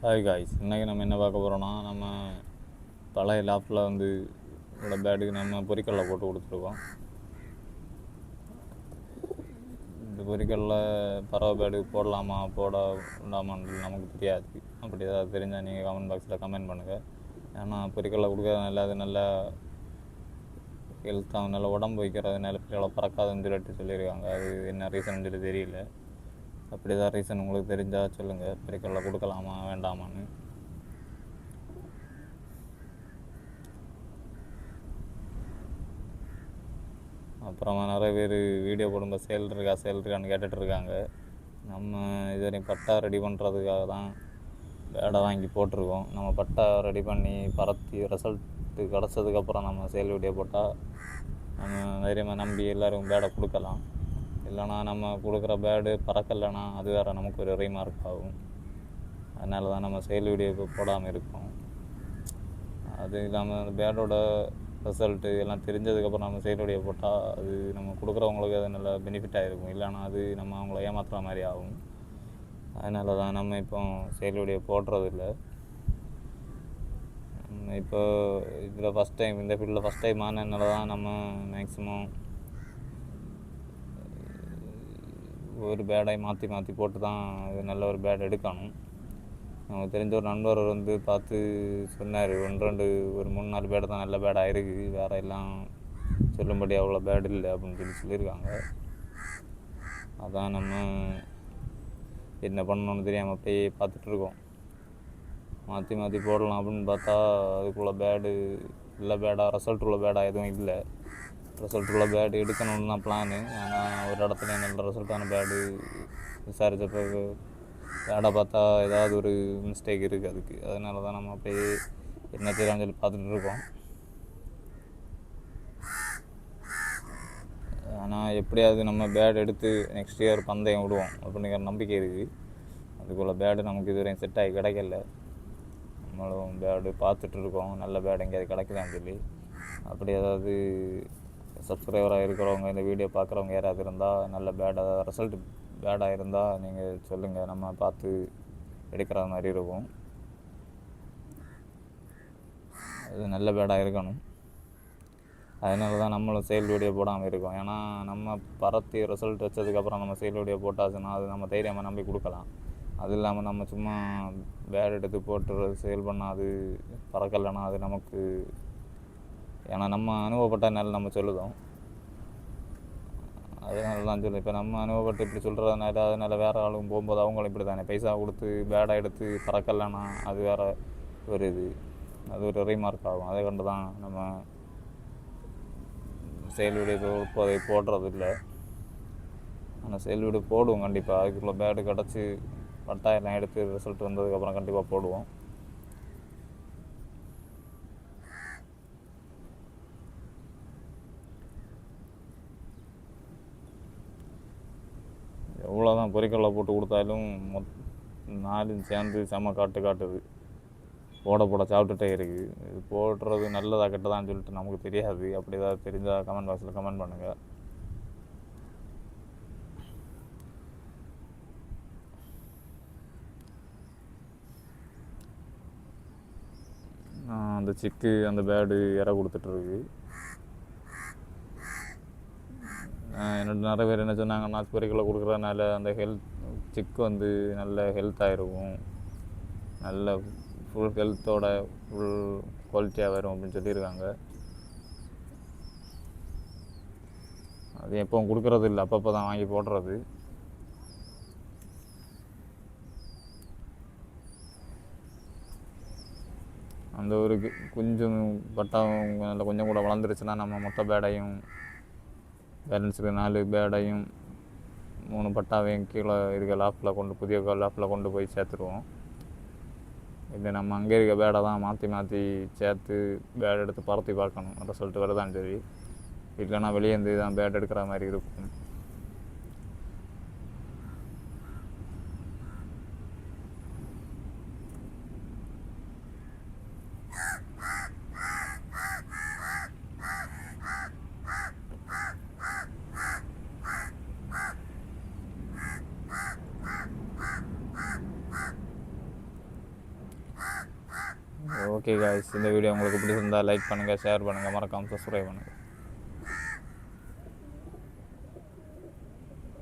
Hi guys, இன்றைக்கி நம்ம என்ன பார்க்க போகிறோன்னா, நம்ம பழைய லாஃப்டில் வந்து உள்ள பேட்டுக்கு நம்ம பொரிக்கல்ல போட்டு கொடுத்துருக்கோம். இந்த பொரிக்கல்ல பறவை பேடு போடலாமா போடாமான்னு நமக்கு தெரியாது. அப்படி ஏதாவது தெரிஞ்சால் நீங்கள் கமெண்ட் பாக்ஸில் கமெண்ட் பண்ணுங்கள். ஏன்னா பொரிக்கல்ல கொடுக்கறதுனால அது நல்லா ஹெல்த்தாக நல்ல உடம்பு வைக்கிறதுனால பிள்ளைகளை பறக்காதுன்னு சொல்லியிருக்காங்க. அது என்ன ரீசன் சொல்லி தெரியல. அப்படி தான் ரீசன் உங்களுக்கு தெரிஞ்சால் சொல்லுங்கள், பொரிக்கல்ல கொடுக்கலாமா வேண்டாமான்னு. அப்புறமா நிறைய பேர் வீடியோ போடும்போது சேல் இருக்கான்னு கேட்டுட்ருக்காங்க. நம்ம இதுவரையும் பட்டா ரெடி பண்ணுறதுக்காக தான் பேடை வாங்கி போட்டிருக்கோம். நம்ம பட்டா ரெடி பண்ணி பறத்தி ரிசல்ட்டு கிடச்சதுக்கப்புறம் நம்ம சேல் வீடியோ போட்டால் நம்ம தைரியமாக நம்பி எல்லோரும் பேடை கொடுக்கலாம். இல்லைனா நம்ம கொடுக்குற பேடு பறக்கலைன்னா அது வேறு நமக்கு ஒரு ரீமார்க் ஆகும். அதனால தான் நம்ம சேல் வீடியோ இப்போ போடாமல் இருக்கோம். அது இல்லாமல் அந்த பேடோட ரிசல்ட்டு எல்லாம் தெரிஞ்சதுக்கப்புறம் நம்ம சேல் வீடியோ போட்டால் அது நம்ம கொடுக்குறவங்களுக்கு அது நல்ல பெனிஃபிட்டாக இருக்கும். இல்லைனா அது நம்ம அவங்கள ஏமாத்துகிற மாதிரி ஆகும். அதனால தான் நம்ம இப்போ சேல் வீடியோ போடுறதில்ல. இப்போ இதில் ஃபஸ்ட் டைம் இந்த ஃபீல்டில் ஃபஸ்ட் டைம் ஆனதுனால தான் நம்ம மேக்ஸிமம் ஒரு பேடை மாற்றி போட்டு தான் அது நல்ல ஒரு பேட் எடுக்கணும். நமக்கு தெரிஞ்ச ஒரு நண்பர் வந்து பார்த்து சொன்னார், ஒரு 3-4 பேடு தான் நல்ல பேடாக இருக்குது, வேறு எல்லாம் சொல்லும்படி அவ்வளோ பேடு இல்லை அப்படின்னு சொல்லியிருக்காங்க. அதான் நம்ம என்ன பண்ணணும்னு தெரியாமல் போய் பார்த்துட்ருக்கோம். மாற்றி போடலாம் அப்படின்னு பார்த்தா அதுக்குள்ள பேடு இல்லை, ரிசல்ட் உள்ள பேடாக எதுவும் இல்லை. ரிசல்ட் உள்ள பேடு எடுக்கணும்னு தான் பிளானு. ஆனால் ஒரு இடத்துல நல்ல ரிசல்ட்டான பேடு விசாரித்தப்போ பேடை பார்த்தா ஏதாவது ஒரு மிஸ்டேக் இருக்குது அதுக்கு. அதனால தான் நம்ம அப்படியே என்ன செய்யலாம்னு சொல்லி பார்த்துட்ருக்கோம். ஆனால் எப்படியாவது நம்ம பேட் எடுத்து நெக்ஸ்ட் இயர் பந்தயம் விடுவோம் அப்படிங்கிற நம்பிக்கை இருக்குது. அதுக்குள்ள பேடு நமக்கு இதுவரையும் செட் ஆகி கிடைக்கல. நம்மளும் பேடு பார்த்துட்ருக்கோம், நல்ல பேடு எங்கேயாவது கிடைக்கலான்னு சொல்லி. அப்படி ஏதாவது சப்ஸ்கிரைபராக இருக்கிறவங்க, இந்த வீடியோ பார்க்குறவங்க யாராவது இருந்தால், நல்ல பேடாக ரிசல்ட் பேடாக இருந்தால் நீங்கள் சொல்லுங்கள், நம்ம பார்த்து எடுக்கிற மாதிரி இருக்கும். அது நல்ல பேடாக இருக்கணும். அதனால தான் நம்மளும் சேல் வீடியோ போடாமல் இருக்கோம். ஏன்னா நம்ம பறத்தி ரிசல்ட் வச்சதுக்கப்புறம் நம்ம சேல் வீடியோ போட்டாச்சுன்னா அது நம்ம தைரியமாக நம்பி கொடுக்கலாம். அது இல்லாமல் நம்ம சும்மா பேட் எடுத்து போட்டு சேல் பண்ணால் அது பறக்கலைன்னா அது நமக்கு, ஏன்னா நம்ம அனுபவப்பட்டனால நம்ம சொல்லுதோம். அதனால தான் சொல்லு, இப்போ நம்ம அனுபவப்பட்டு இப்படி சொல்கிறதுனால அதனால் வேறு ஆளும் போகும்போது அவங்களும் இப்படி தானே பைசா கொடுத்து பேடாக எடுத்து பறக்கலைன்னா அது வேறு ஒரு அது ஒரு ரீமார்க் ஆகும். அதை கொண்டு தான் நம்ம சேல் வீடியோ இப்போதை போடுறதில்லை. ஆனால் சேல் வீடியோ போடுவோம் கண்டிப்பாக. அதுக்குள்ளே பேடு கிடச்சி பட்டாயெல்லாம் எடுத்து ரிசல்ட் வந்ததுக்கப்புறம் கண்டிப்பாக போடுவோம். எவ்வளோதான் பொரிக்கல்ல போட்டு கொடுத்தாலும் 4 சேர்ந்து செம்ம காட்டுது. போட சாப்பிட்டுட்டே இருக்குது. இது போடுறது நல்லதா கெட்டதான்னு சொல்லிட்டு நமக்கு தெரியாது. அப்படி ஏதாவது தெரிஞ்சால் கமெண்ட் பாக்ஸில் கமெண்ட் பண்ணுங்கள். அந்த சிக்கு அந்த பேடு இற கொடுத்துட்ருக்கு. என்னோட நிறைய பேர் என்ன சொன்னாங்கன்னா, பொரிக்கல்ல கொடுக்குறதுனால அந்த சிக்கு வந்து நல்ல ஹெல்த்தாக இருக்கும், நல்ல ஃபுல் ஹெல்த்தோட ஃபுல் குவாலிட்டியாக வரும் அப்படின்னு சொல்லியிருக்காங்க. அது எப்போவும் கொடுக்குறது இல்லை, அப்பப்போ தான் வாங்கி போடுறது. அந்த ஒரு கொஞ்சம் பட்டம் நல்ல கொஞ்சம் கூட வளர்ந்துருச்சுன்னா நம்ம மொத்த பேடையும் பேலன்ஸ் 4 பேடையும் 3 பட்டாவையும் கீழே இருக்க லாஃப்டில் புதிய லாஃப்டில் கொண்டு போய் சேர்த்துருவோம். இல்லை நம்ம அங்கே இருக்க பேடை தான் மாற்றி சேர்த்து பேட் எடுத்து பறத்தி பார்க்கணும், ரிசல்ட் வருதான்னு சரி. இல்லைன்னா வெளியேந்து தான் பேட் எடுக்கிற மாதிரி இருக்கும். ஓகே காய்ஸ், இந்த வீடியோ உங்களுக்கு பிடிச்சிருந்தால் லைக் பண்ணுங்கள், ஷேர் பண்ணுங்கள், மறக்காமல் சப்ஸ்கிரைப் பண்ணுங்கள்.